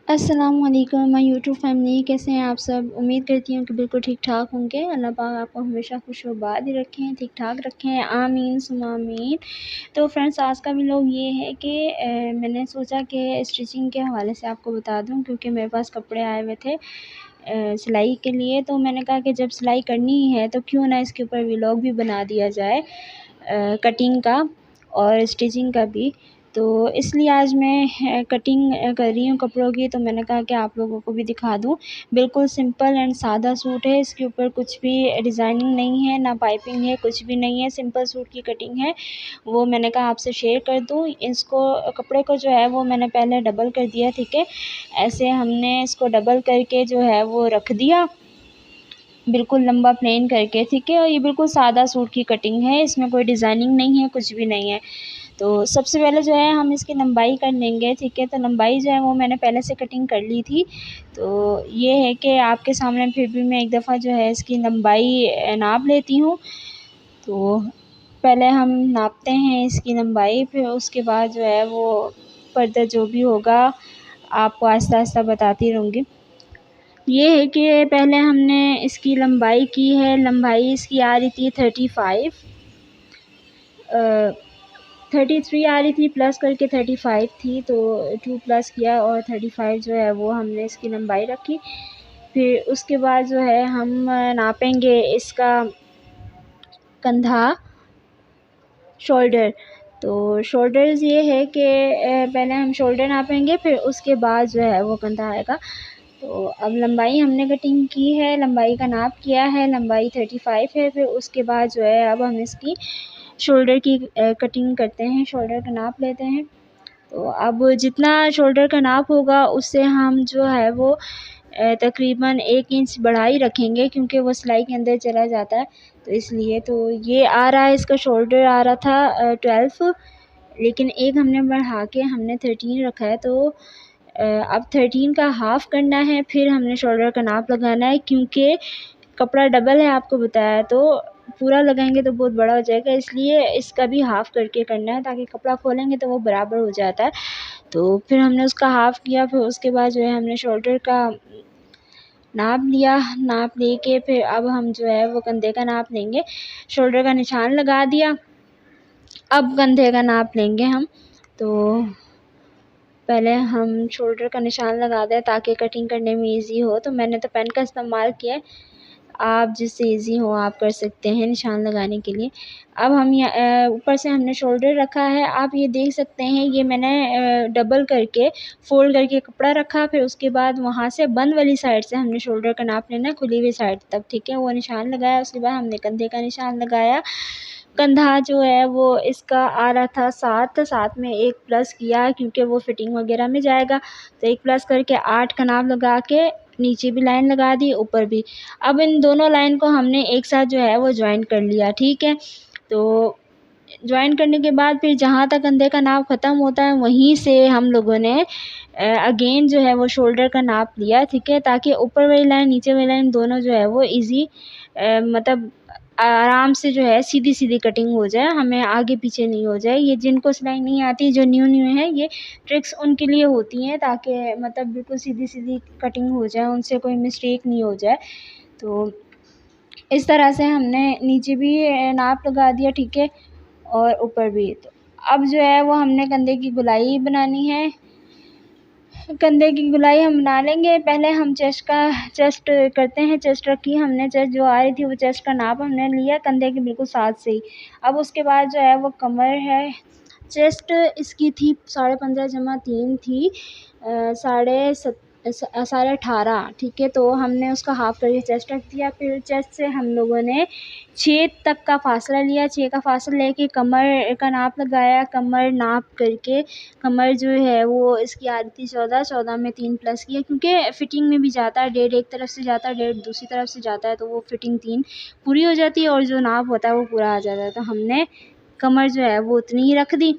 अस्सलाम वालेकुम my YouTube family, कैसे हैं आप सब। उम्मीद करती हूँ कि बिल्कुल ठीक ठाक होंगे। अल्लाह पाक आपको हमेशा खुश आबाद ही रखें, ठीक ठाक रखें, आमीन सुम्मा आमीन। तो फ्रेंड्स, आज का व्लॉग ये है कि मैंने सोचा कि स्टिचिंग के हवाले से आपको बता दूँ, क्योंकि मेरे पास कपड़े आए हुए थे सिलाई के लिए। तो मैंने कहा कि जब सिलाई करनी ही है तो क्यों ना इसके ऊपर व्लॉग भी बना दिया जाए, कटिंग का और स्टिचिंग का भी। तो इसलिए आज मैं कटिंग कर रही हूँ कपड़ों की। तो मैंने कहा कि आप लोगों को भी दिखा दूँ। बिल्कुल सिंपल एंड सादा सूट है, इसके ऊपर कुछ भी डिज़ाइनिंग नहीं है, ना पाइपिंग है, कुछ भी नहीं है, सिंपल सूट की कटिंग है। वो मैंने कहा आपसे शेयर कर दूँ। इसको कपड़े को जो है वो मैंने पहले डबल कर दिया, ठीक है। ऐसे हमने इसको डबल करके जो है वो रख दिया, बिल्कुल लंबा प्लेन करके, ठीक है। और ये बिल्कुल सादा सूट की कटिंग है, इसमें कोई डिज़ाइनिंग नहीं है, कुछ भी नहीं है। तो सबसे पहले जो है हम इसकी लंबाई कर लेंगे, ठीक है। तो लंबाई जो है वो मैंने पहले से कटिंग कर ली थी। तो ये है कि आपके सामने फिर भी मैं एक दफ़ा जो है इसकी लंबाई नाप लेती हूँ। तो पहले हम नापते हैं इसकी लंबाई, फिर उसके बाद जो है वो फर्दर जो भी होगा आपको आहिस्ता आहिस्ता बताती रहूँगी। ये है कि पहले हमने इसकी लंबाई की है, लंबाई इसकी आ रही थी 35, 33 आ रही थी, प्लस करके 35 थी। तो 2 प्लस किया और 35 जो है वो हमने इसकी लंबाई रखी। फिर उसके बाद जो है हम नापेंगे इसका कंधा, शोल्डर। तो शोल्डर्स ये है कि पहले हम शोल्डर नापेंगे, फिर उसके बाद जो है वो कंधा आएगा। तो अब लंबाई हमने कटिंग की है, लंबाई का नाप किया है, लंबाई 35 है। फिर उसके बाद जो है अब हम इसकी शोल्डर की कटिंग करते हैं, शोल्डर का नाप लेते हैं। तो अब जितना शोल्डर का नाप होगा उससे हम जो है वो तकरीबन 1 इंच बढ़ाई रखेंगे, क्योंकि वो सिलाई के अंदर चला जाता है, तो इसलिए। तो ये आ रहा है, इसका शोल्डर आ रहा था 12, लेकिन एक हमने बढ़ा के हमने 13 रखा है। तो अब 13 का हाफ़ करना है, फिर हमने शोल्डर का नाप लगाना है, क्योंकि कपड़ा डबल है आपको बताया। तो पूरा लगाएंगे तो बहुत बड़ा हो जाएगा, इसलिए इसका भी हाफ़ करके करना है, ताकि कपड़ा खोलेंगे तो वो बराबर हो जाता है। तो फिर हमने उसका हाफ़ किया, फिर उसके बाद जो है हमने शोल्डर का नाप लिया। नाप लेके फिर अब हम जो है वो कंधे का नाप लेंगे। शोल्डर का निशान लगा दिया, अब कंधे का नाप लेंगे हम। तो पहले हम शोल्डर का निशान लगा दें ताकि कटिंग करने में ईज़ी हो। तो मैंने तो पेन का इस्तेमाल किया है, आप जिससे ईज़ी हो आप कर सकते हैं निशान लगाने के लिए। अब हम ऊपर से हमने शोल्डर रखा है, आप ये देख सकते हैं, ये मैंने डबल करके फ़ोल्ड करके कपड़ा रखा। फिर उसके बाद वहाँ से बंद वाली साइड से हमने शोल्डर का नाप लेना है, खुली हुई साइड तक, ठीक है। वो निशान लगाया, उसके बाद हमने कंधे का निशान लगाया। कंधा जो है वो इसका आ रहा था 7 में 1 प्लस किया, क्योंकि वो फिटिंग वगैरह में जाएगा। तो 1 प्लस करके 8 का नाप लगा के नीचे भी लाइन लगा दी, ऊपर भी। अब इन दोनों लाइन को हमने एक साथ जो है वो जॉइन कर लिया, ठीक है। तो जॉइन करने के बाद फिर जहाँ तक कंधे का नाप ख़त्म होता है वहीं से हम लोगों ने अगेन जो है वो शोल्डर का नाप लिया, ठीक है। ताकि ऊपर वाली लाइन नीचे वाली लाइन दोनों जो है वो ईज़ी मतलब आराम से जो है सीधी-सीधी कटिंग हो जाए, हमें आगे पीछे नहीं हो जाए। ये जिनको सिलाई नहीं आती, जो न्यू है, ये ट्रिक्स उनके लिए होती हैं, ताकि मतलब बिल्कुल सीधी-सीधी कटिंग हो जाए, उनसे कोई मिस्टेक नहीं हो जाए। तो इस तरह से हमने नीचे भी नाप लगा दिया, ठीक है, और ऊपर भी। तो अब जो है वो हमने कंधे की गोलाई बनानी है। कंधे की गोलाई हम बना लेंगे। पहले हम चेस्ट करते हैं। चेस्ट रखी हमने, चेस्ट जो आ रही थी वो चेस्ट का नाप हमने लिया कंधे के बिल्कुल साथ से ही। अब उसके बाद जो है वो कमर है। चेस्ट इसकी थी 15.5 जमा 3 थी, साढ़े 18, ठीक है। तो हमने उसका हाफ़ करके चेस्ट रख दिया। फिर चेस्ट से हम लोगों ने 6 तक का फ़ासला लिया, 6 का फ़ासला लेके कमर का नाप लगाया। कमर नाप करके कमर जो है वो इसकी आ रही थी 14 में 3 प्लस किया, क्योंकि फ़िटिंग में भी जाता है, डेढ़ एक तरफ से जाता है, डेढ़ दूसरी तरफ से जाता है, तो वो फ़िटिंग 3 पूरी हो जाती है और जो नाप होता है वो पूरा आ जाता है। तो हमने कमर जो है वो उतनी ही रख दी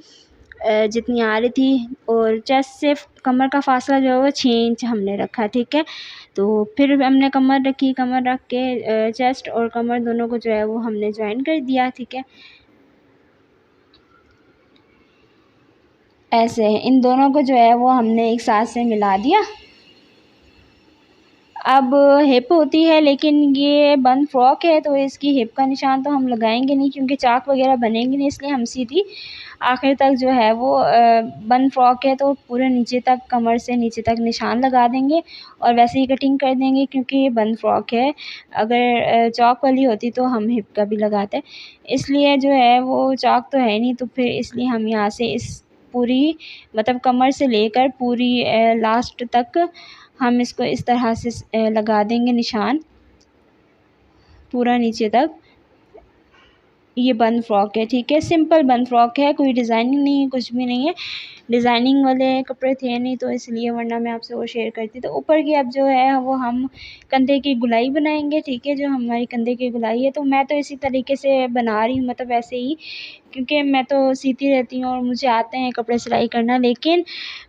जितनी आ रही थी, और चेस्ट से कमर का फ़ासला जो है वो 6 इंच हमने रखा, ठीक है। तो फिर हमने कमर रखी, कमर रख के चेस्ट और कमर दोनों को जो है वो हमने जॉइन कर दिया, ठीक है। ऐसे इन दोनों को जो है वो हमने एक साथ से मिला दिया। अब हिप होती है, लेकिन ये बंद फ्रॉक है तो इसकी हिप का निशान तो हम लगाएंगे नहीं, क्योंकि चाक वगैरह बनेंगे नहीं, इसलिए हम सीधी आखिर तक जो है वो बंद फ्रॉक है तो पूरे नीचे तक, कमर से नीचे तक निशान लगा देंगे और वैसे ही कटिंग कर देंगे, क्योंकि ये बंद फ्रॉक है। अगर चौक वाली होती तो हम हिप का भी लगाते, इसलिए जो है वो चौक तो है नहीं, तो फिर इसलिए हम यहाँ से इस पूरी मतलब कमर से लेकर पूरी लास्ट तक हम इसको इस तरह से लगा देंगे निशान पूरा नीचे तक। ये बंद फ्रॉक है, ठीक है, सिंपल बंद फ्रॉक है, कोई डिज़ाइनिंग नहीं है, कुछ भी नहीं है। डिज़ाइनिंग वाले कपड़े थे नहीं तो इसलिए, वरना मैं आपसे वो शेयर करती। तो ऊपर की अब जो है वो हम कंधे की गुलाई बनाएंगे, ठीक है, जो हमारी कंधे की गुलाई है तो मैं तो इसी तरीके से बना रही हूँ, मतलब ऐसे ही, क्योंकि मैं तो सीती रहती हूँ और मुझे आते हैं कपड़े सिलाई करना। लेकिन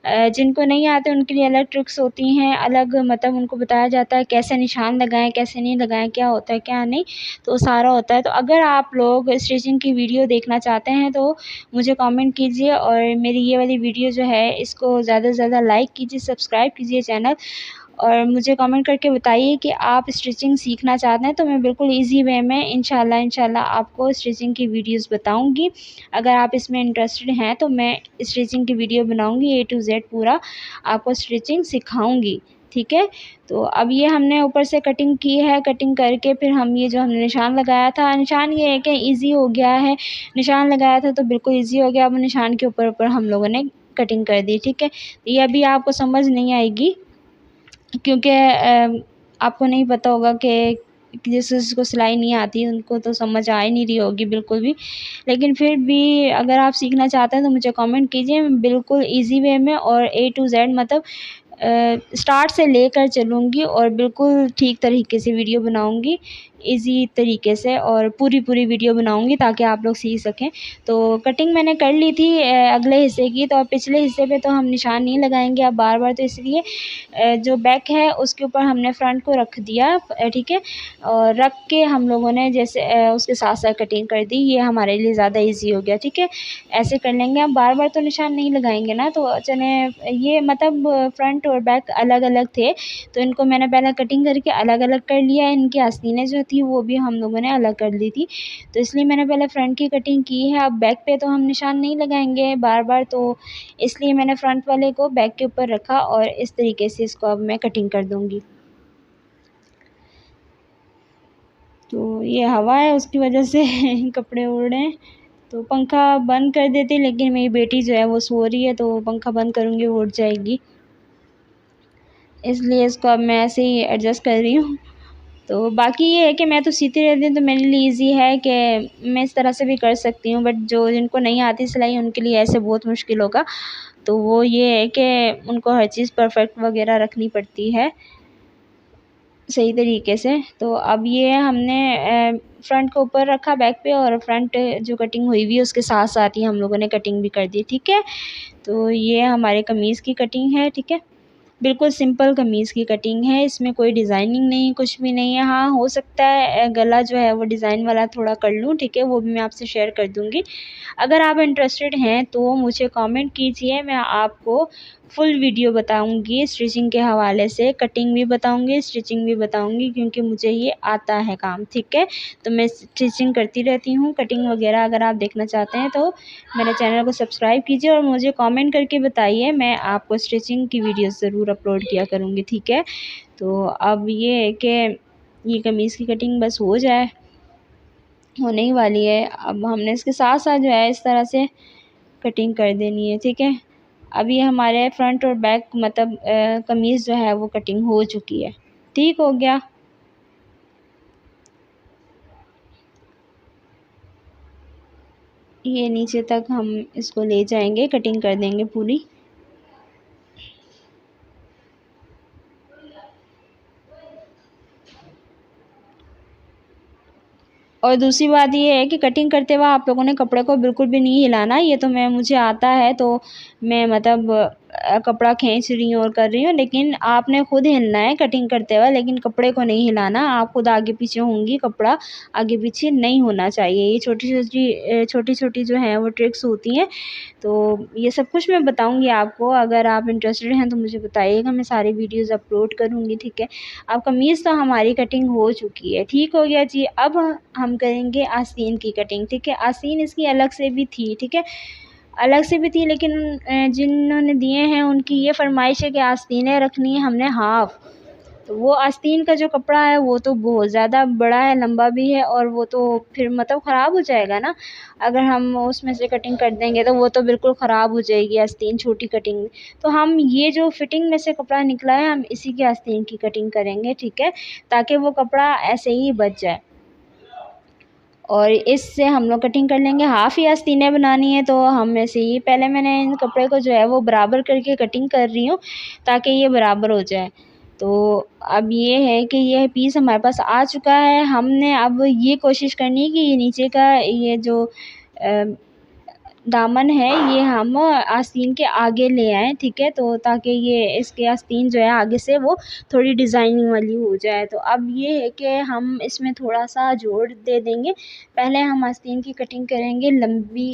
जिनको नहीं आते उनके लिए अलग ट्रिक्स होती हैं, अलग मतलब उनको बताया जाता है कैसे निशान लगाएं, कैसे नहीं लगाएं, क्या होता है क्या नहीं, तो सारा होता है। तो अगर आप लोग स्टिचिंग की वीडियो देखना चाहते हैं तो मुझे कमेंट कीजिए, और मेरी ये वाली वीडियो जो है इसको ज़्यादा से ज़्यादा लाइक कीजिए, सब्सक्राइब कीजिए चैनल, और मुझे कमेंट करके बताइए कि आप स्टिचिंग सीखना चाहते हैं, तो मैं बिल्कुल इजी वे में इंशाल्लाह आपको स्टिचिंग की वीडियोस बताऊंगी। अगर आप इसमें इंटरेस्टेड हैं तो मैं स्टिचिंग की वीडियो बनाऊंगी, A to Z पूरा आपको स्टिचिंग सिखाऊंगी, ठीक है। तो अब ये हमने ऊपर से कटिंग की है, कटिंग करके फिर हम ये जो हमने निशान लगाया था, निशान ये है कि ईजी हो गया है, निशान लगाया था तो बिल्कुल ईजी हो गया। अब निशान के ऊपर ऊपर हम लोगों ने कटिंग कर दी, ठीक है। ये अभी आपको समझ नहीं आएगी, क्योंकि आपको नहीं पता होगा कि जिसको सिलाई नहीं आती उनको तो समझ आ ही नहीं रही होगी बिल्कुल भी। लेकिन फिर भी अगर आप सीखना चाहते हैं तो मुझे कमेंट कीजिए, मैं बिल्कुल इजी वे में और A to Z मतलब स्टार्ट से लेकर चलूँगी और बिल्कुल ठीक तरीके से वीडियो बनाऊँगी, इजी तरीके से, और पूरी वीडियो बनाऊँगी ताकि आप लोग सीख सकें। तो कटिंग मैंने कर ली थी अगले हिस्से की, तो अब पिछले हिस्से पे तो हम निशान नहीं लगाएंगे अब बार-बार, तो इसलिए जो बैक है उसके ऊपर हमने फ्रंट को रख दिया, ठीक है, और रख के हम लोगों ने जैसे उसके साथ-साथ कटिंग कर दी, ये हमारे लिए ज़्यादा ईज़ी हो गया, ठीक है। ऐसे कर लेंगे, हम बार-बार तो निशान नहीं लगाएंगे ना, तो चलें ये मतलब फ्रंट और बैक अलग-अलग थे, तो इनको मैंने पहले कटिंग करके अलग-अलग कर लिया, इनकी आस्तीनें जो थी वो भी हम लोगों ने अलग कर ली थी, तो इसलिए मैंने पहले फ्रंट की कटिंग की है। अब बैक पे तो हम निशान नहीं लगाएंगे बार-बार, तो इसलिए मैंने फ्रंट वाले को बैक के ऊपर रखा और इस तरीके से इसको अब मैं कटिंग कर दूँगी। तो ये हवा है उसकी वजह से कपड़े उड़ रहे हैं, तो पंखा बंद कर देते, लेकिन मेरी बेटी जो है वो सो रही है तो पंखा बंद करूँगी वो उठ जाएगी, इसलिए इसको अब मैं ऐसे ही एडजस्ट कर रही हूँ। तो बाकी ये है कि मैं तो सीती रहती हूँ तो मेरे लिए ईज़ी है कि मैं इस तरह से भी कर सकती हूँ, बट जो जिनको नहीं आती सिलाई उनके लिए ऐसे बहुत मुश्किल होगा। तो वो ये है कि उनको हर चीज़ परफ़ेक्ट वग़ैरह रखनी पड़ती है सही तरीके से। तो अब ये हमने फ्रंट को ऊपर रखा बैक पे, और फ्रंट जो कटिंग हुई हुई है उसके साथ-साथ ही हम लोगों ने कटिंग भी कर दी, ठीक है। तो ये हमारे कमीज़ की कटिंग है, ठीक है। बिल्कुल सिंपल कमीज़ की कटिंग है, इसमें कोई डिज़ाइनिंग नहीं, कुछ भी नहीं है। हाँ, हो सकता है गला जो है वो डिज़ाइन वाला थोड़ा कर लूँ, ठीक है, वो भी मैं आपसे शेयर कर दूँगी। अगर आप इंटरेस्टेड हैं तो मुझे कमेंट कीजिए, मैं आपको फुल वीडियो बताऊँगी स्टिचिंग के हवाले से, कटिंग भी बताऊँगी, स्टिचिंग भी बताऊँगी, क्योंकि मुझे ये आता है काम, ठीक है। तो मैं स्टिचिंग करती रहती हूँ, कटिंग वग़ैरह अगर आप देखना चाहते हैं तो मेरे चैनल को सब्सक्राइब कीजिए और मुझे कमेंट करके बताइए, मैं आपको स्टिचिंग की वीडियोज़ ज़रूर अपलोड किया करूँगी, ठीक है। तो अब ये है कि ये कमीज़ की कटिंग बस हो जाए, होने ही वाली है। अब हमने इसके साथ-साथ जो है इस तरह से कटिंग कर देनी है, ठीक है। अब ये हमारे फ्रंट और बैक मतलब कमीज़ जो है वो कटिंग हो चुकी है, ठीक हो गया। ये नीचे तक हम इसको ले जाएंगे, कटिंग कर देंगे पूरी। और दूसरी बात ये है कि कटिंग करते हुए आप लोगों ने कपड़े को बिल्कुल भी नहीं हिलाना, ये तो मुझे आता है, तो मैं मतलब कपड़ा खींच रही हूँ और कर रही हूँ, लेकिन आपने खुद हिलना है कटिंग करते हुए, लेकिन कपड़े को नहीं हिलाना। आप खुद आगे पीछे होंगी, कपड़ा आगे पीछे नहीं होना चाहिए। ये छोटी छोटी जो है वो ट्रिक्स होती हैं। तो ये सब कुछ मैं बताऊंगी आपको। अगर आप इंटरेस्टेड हैं तो मुझे बताइएगा, मैं सारी वीडियोस अपलोड करूंगी, ठीक है। अब कमीज़ तो हमारी कटिंग हो चुकी है, ठीक हो गया जी। अब हम करेंगे आस्तीन की कटिंग, ठीक है। आस्तीन इसकी अलग से भी थी, ठीक है, अलग से भी थी, लेकिन जिन्होंने दिए हैं उनकी ये फरमाइश है कि आस्तीनें रखनी है हमने हाफ। तो वो आस्तीन का जो कपड़ा है वो तो बहुत ज़्यादा बड़ा है, लंबा भी है, और वो तो फिर मतलब ख़राब हो जाएगा ना। अगर हम उसमें से कटिंग कर देंगे तो वो तो बिल्कुल ख़राब हो जाएगी आस्तीन छोटी कटिंग। तो हम ये जो फिटिंग में से कपड़ा निकला है हम इसी की आस्तीन की कटिंग करेंगे, ठीक है, ताकि वो कपड़ा ऐसे ही बच जाए। और इससे हम लोग कटिंग कर लेंगे। हाफ़ ही आस्तीनें बनानी है तो हम ऐसे ही पहले मैंने इन कपड़े को जो है वो बराबर करके कटिंग कर रही हूँ ताकि ये बराबर हो जाए। तो अब ये है कि ये पीस हमारे पास आ चुका है। हमने अब ये कोशिश करनी है कि ये नीचे का ये जो दामन है ये हम आस्तीन के आगे ले आएँ, ठीक है, तो ताकि ये इसके आस्तीन जो है आगे से वो थोड़ी डिज़ाइनिंग वाली हो जाए। तो अब ये है कि हम इसमें थोड़ा-सा जोड़ दे देंगे। पहले हम आस्तीन की कटिंग करेंगे लंबी,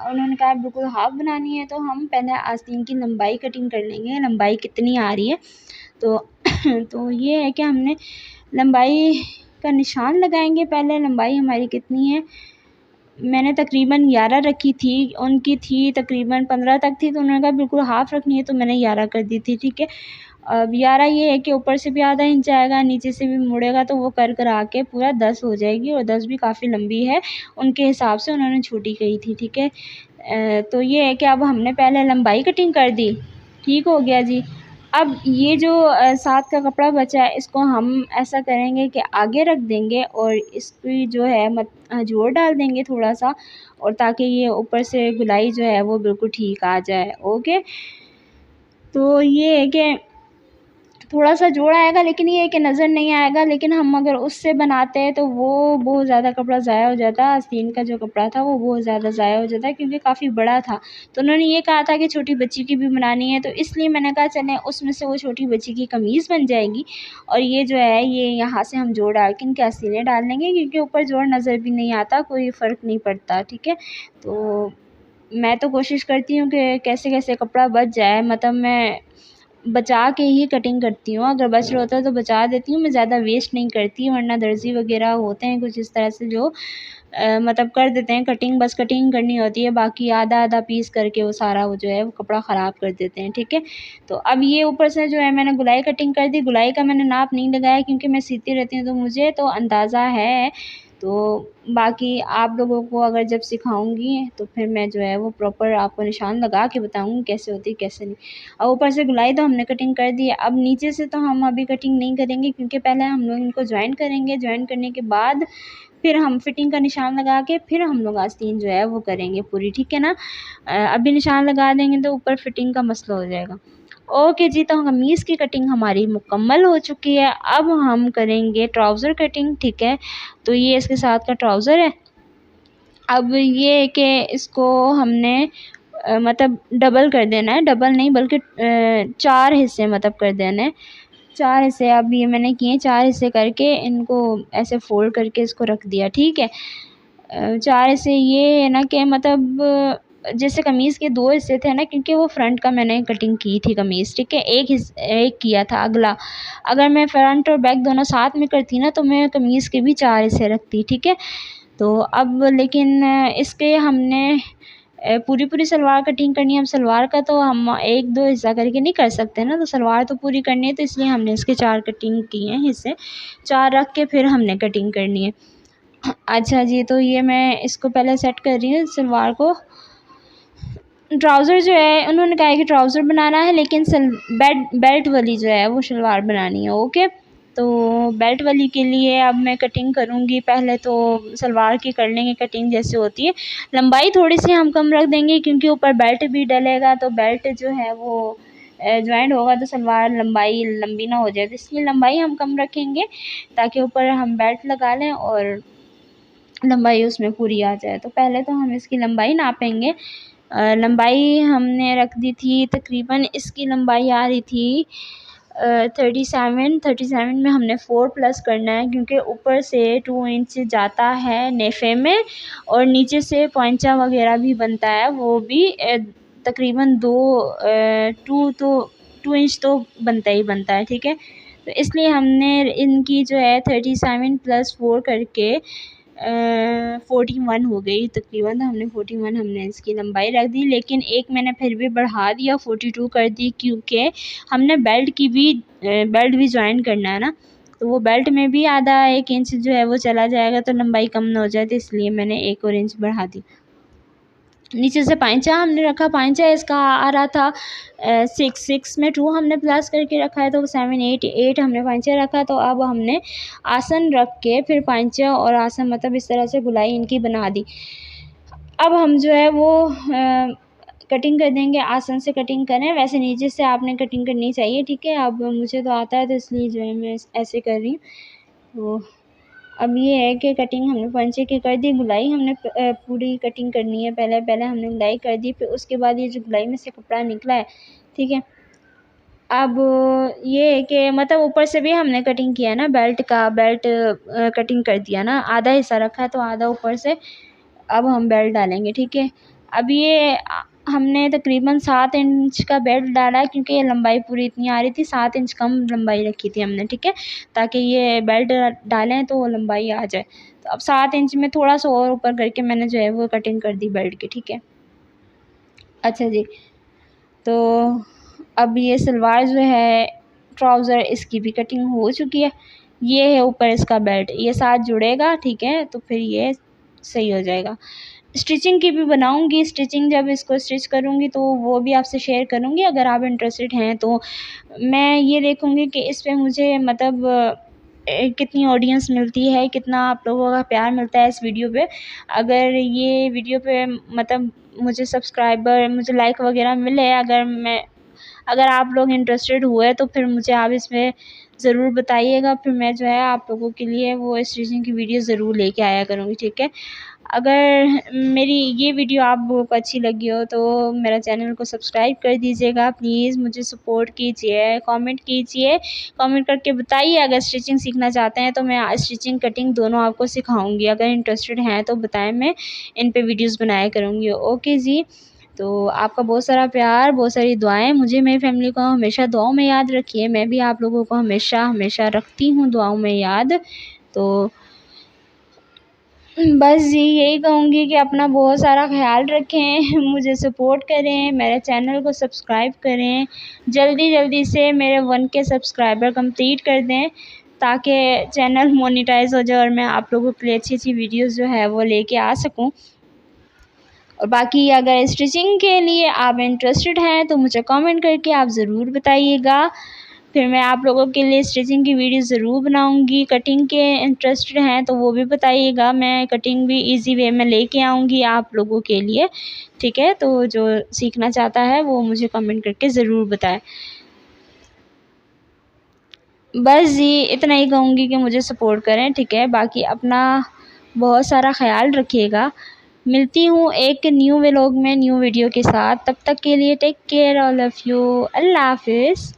उन्होंने कहा बिल्कुल हाफ़ बनानी है, तो हम पहले आस्तीन की लंबाई कटिंग कर लेंगे, लंबाई कितनी आ रही है। तो तो ये है कि हमने लंबाई का निशान लगाएंगे। पहले लंबाई हमारी कितनी है, मैंने तकरीबन 11 रखी थी, उनकी थी तकरीबन 15 तक थी, तो उन्होंने कहा बिल्कुल हाफ़ रखनी है, तो मैंने 11 कर दी थी, ठीक है। अब 11 ये है कि ऊपर से भी आधा इंच आएगा, नीचे से भी मुड़ेगा, तो वो कर करा के पूरा 10 हो जाएगी, और 10 भी काफ़ी लंबी है उनके हिसाब से, उन्होंने छोटी कही थी, ठीक है। तो ये है कि अब हमने पहले लंबाई कटिंग कर दी, ठीक हो गया जी। अब ये जो साथ का कपड़ा बचा है इसको हम ऐसा करेंगे कि आगे रख देंगे और इसकी जो है जोड़ डाल देंगे थोड़ा-सा, और ताकि ये ऊपर से गोलाई जो है वो बिल्कुल ठीक आ जाए, ओके। तो ये है कि थोड़ा-सा जोड़ आएगा, लेकिन ये है कि नज़र नहीं आएगा, लेकिन हम अगर उससे बनाते हैं तो वो बहुत ज़्यादा कपड़ा ज़ाया हो जाता। आस्तीन का जो कपड़ा था वो बहुत ज़्यादा ज़ाया हो जाता है क्योंकि काफ़ी बड़ा था। तो उन्होंने ये कहा था कि छोटी बच्ची की भी बनानी है, तो इसलिए मैंने कहा चलें उसमें से वो छोटी बच्ची की कमीज़ बन जाएगी, और ये जो है ये यहाँ से हम जोड़ डाल के इनके आस्तीनें डाल देंगे, क्योंकि ऊपर जोड़ नज़र भी नहीं आता, कोई फ़र्क नहीं पड़ता, ठीक है। तो मैं तो कोशिश करती हूँ कि कैसे-कैसे कपड़ा बच जाए, मतलब मैं बचा के ही कटिंग करती हूँ। अगर बच रहा होता है तो बचा देती हूँ, मैं ज़्यादा वेस्ट नहीं करती, वरना दर्जी वग़ैरह होते हैं कुछ इस तरह से जो मतलब कर देते हैं कटिंग, बस कटिंग करनी होती है, बाकी आधा-आधा पीस करके वो सारा वो जो है वो कपड़ा ख़राब कर देते हैं, ठीक है। तो अब ये ऊपर से जो है मैंने गोलाई कटिंग कर दी। गोलाई का मैंने नाप नहीं लगाया क्योंकि मैं सीती रहती हूँ तो मुझे तो अंदाज़ा है। तो बाकी आप लोगों को अगर जब सिखाऊँगी तो फिर मैं जो है वो प्रॉपर आपको निशान लगा के बताऊँगी कैसे होती है कैसे नहीं। और ऊपर से गोलाई तो हमने कटिंग कर दी है। अब नीचे से तो हम अभी कटिंग नहीं करेंगे क्योंकि पहले हम लोग इनको जॉइन करेंगे। जॉइन करने के बाद फिर हम फिटिंग का निशान लगा के फिर हम लोग आस्तीन जो है वो करेंगे पूरी, ठीक है ना। अभी निशान लगा देंगे तो ऊपर फिटिंग का मसला हो जाएगा। ओके जी, तो कमीज़ की कटिंग हमारी मुकम्मल हो चुकी है। अब हम करेंगे ट्राउज़र कटिंग, ठीक है। तो ये इसके साथ का ट्राउज़र है। अब ये है कि इसको हमने मतलब डबल कर देना है, डबल नहीं बल्कि 4 हिस्से मतलब कर देने हैं। 4 हिस्से अब ये मैंने किए, 4 हिस्से करके इनको ऐसे फ़ोल्ड करके इसको रख दिया, ठीक है। 4 हिस्से ये है ना कि मतलब जैसे कमीज़ के 2 हिस्से थे ना, क्योंकि वो फ्रंट का मैंने कटिंग की थी कमीज़, ठीक है। एक किया था अगला। अगर मैं फ्रंट और बैक दोनों साथ में करती ना तो मैं कमीज़ के भी 4 हिस्से रखती, ठीक है। तो अब लेकिन इसके हमने पूरी सलवार कटिंग करनी है। अब सलवार का तो हम 1-2 हिस्सा करके नहीं कर सकते ना, तो सलवार तो पूरी करनी है, तो इसलिए हमने इसके 4 कटिंग किए हैं हिस्से। 4 रख के फिर हमने कटिंग करनी है। अच्छा जी, तो ये मैं इसको पहले सेट कर रही हूँ सलवार को। ट्राउज़र जो है उन्होंने कहा है कि ट्राउज़र बनाना है, लेकिन बेल्ट वाली जो है वो शलवार बनानी है, ओके। तो बेल्ट वाली के लिए अब मैं कटिंग करूँगी। पहले तो सलवार की कर लेंगे कटिंग जैसे होती है। लंबाई थोड़ी सी हम कम रख देंगे क्योंकि ऊपर बेल्ट भी डलेगा, तो बेल्ट जो है वो जॉइंट होगा तो सलवार लंबाई लंबी ना हो जाए, तो इसलिए लंबाई हम कम रखेंगे ताकि ऊपर हम बेल्ट लगा लें और लंबाई उसमें पूरी आ जाए। तो पहले तो हम इसकी लंबाई नापेंगे। लंबाई हमने रख दी थी तकरीबन, इसकी लंबाई आ रही थी 37 में हमने 4 प्लस करना है, क्योंकि ऊपर से 2 इंच जाता है नेफे में और नीचे से पोंचा वगैरह भी बनता है, वो भी तकरीबन 2 इंच तो बनता ही बनता है। ठीक है, तो इसलिए हमने इनकी जो है 37 + 4 करके 41 हो गई तकरीबन। हमने 41 हमने इसकी लंबाई रख दी, लेकिन एक मैंने फिर भी बढ़ा दिया 42 कर दी, क्योंकि हमने बेल्ट भी ज्वाइन करना है ना, तो वो बेल्ट में भी आधा 1 इंच जो है वो चला जाएगा, तो लंबाई कम ना हो जाए, तो इसलिए मैंने 1 और इंच बढ़ा दी। नीचे से पांचा हमने रखा, पांचा इसका आ रहा था 6 में 2 हमने प्लस करके रखा है, तो 7 8 हमने पांचा रखा। तो अब हमने आसन रख के फिर पांचा और आसन मतलब इस तरह से गुलाई इनकी बना दी। अब हम जो है वो कटिंग कर देंगे, आसन से कटिंग करें, वैसे नीचे से आपने कटिंग करनी चाहिए। ठीक है, अब मुझे तो आता है तो इसलिए जो है मैं ऐसे कर रही हूँ। तो अब ये है कि कटिंग हमने पंचे की कर दी, गुलाई हमने पूरी कटिंग करनी है। पहले हमने गुलाई कर दी, फिर उसके बाद ये जो गुलाई में से कपड़ा निकला है, ठीक है, अब ये है कि मतलब ऊपर से भी हमने कटिंग किया है ना, बेल्ट कटिंग कर दिया ना, आधा हिस्सा रखा है तो आधा ऊपर से अब हम बेल्ट डालेंगे। ठीक है, अब ये हमने तकरीबन 7 इंच का बेल्ट डाला है, क्योंकि ये लंबाई पूरी इतनी आ रही थी, 7 इंच कम लंबाई रखी थी हमने। ठीक है, ताकि ये बेल्ट डालें तो वो लंबाई आ जाए। तो अब 7 इंच में थोड़ा सा और ऊपर करके मैंने जो है वो कटिंग कर दी बेल्ट की। ठीक है, अच्छा जी, तो अब ये सलवार जो है ट्राउज़र इसकी भी कटिंग हो चुकी है। ये है ऊपर इसका बेल्ट, ये साथ जुड़ेगा। ठीक है, तो फिर ये सही हो जाएगा। स्टिचिंग की भी बनाऊंगी, स्टिचिंग जब इसको स्टिच करूंगी तो वो भी आपसे शेयर करूंगी, अगर आप इंटरेस्टेड हैं तो। मैं ये देखूंगी कि इस पे मुझे मतलब कितनी ऑडियंस मिलती है, कितना आप लोगों का प्यार मिलता है इस वीडियो पे। अगर ये वीडियो पे मतलब मुझे सब्सक्राइबर, मुझे लाइक वगैरह मिले, अगर आप लोग इंटरेस्टेड हुए तो फिर मुझे आप इसमें ज़रूर बताइएगा, फिर मैं जो है आप लोगों के लिए वो स्टिचिंग की वीडियो ज़रूर लेके आया करूँगी। ठीक है, अगर मेरी ये वीडियो आप लोगों को अच्छी लगी हो तो मेरा चैनल को सब्सक्राइब कर दीजिएगा प्लीज़, मुझे सपोर्ट कीजिए, कमेंट करके बताइए। अगर स्टिचिंग सीखना चाहते हैं तो मैं स्टिचिंग कटिंग दोनों आपको सिखाऊंगी, अगर इंटरेस्टेड हैं तो बताएं, मैं इन पे वीडियोस बनाया करूँगी। ओके जी, तो आपका बहुत सारा प्यार, बहुत सारी दुआएं, मुझे मेरी फैमिली को हमेशा दुआओं में याद रखिए, मैं भी आप लोगों को हमेशा रखती हूँ दुआओं में याद। तो बस जी यही कहूँगी कि अपना बहुत सारा ख्याल रखें, मुझे सपोर्ट करें, मेरे चैनल को सब्सक्राइब करें, जल्दी से मेरे 1K सब्सक्राइबर कंप्लीट कर दें, ताकि चैनल मोनेटाइज हो जाए और मैं आप लोगों के लिए अच्छी वीडियोस जो है वो लेके आ सकूं। और बाकी अगर स्टिचिंग के लिए आप इंटरेस्टेड हैं तो मुझे कमेंट करके आप ज़रूर बताइएगा, फिर मैं आप लोगों के लिए स्टिचिंग की वीडियो ज़रूर बनाऊंगी। कटिंग के इंटरेस्टेड हैं तो वो भी बताइएगा, मैं कटिंग भी इजी वे में लेके आऊँगी आप लोगों के लिए। ठीक है, तो जो सीखना चाहता है वो मुझे कमेंट करके ज़रूर बताए। बस जी इतना ही कहूँगी कि मुझे सपोर्ट करें। ठीक है, बाकी अपना बहुत सारा ख्याल रखिएगा। मिलती हूँ एक न्यू व्लॉग में न्यू वीडियो के साथ, तब तक के लिए take care, all of you, अल्लाह हाफ़िज़।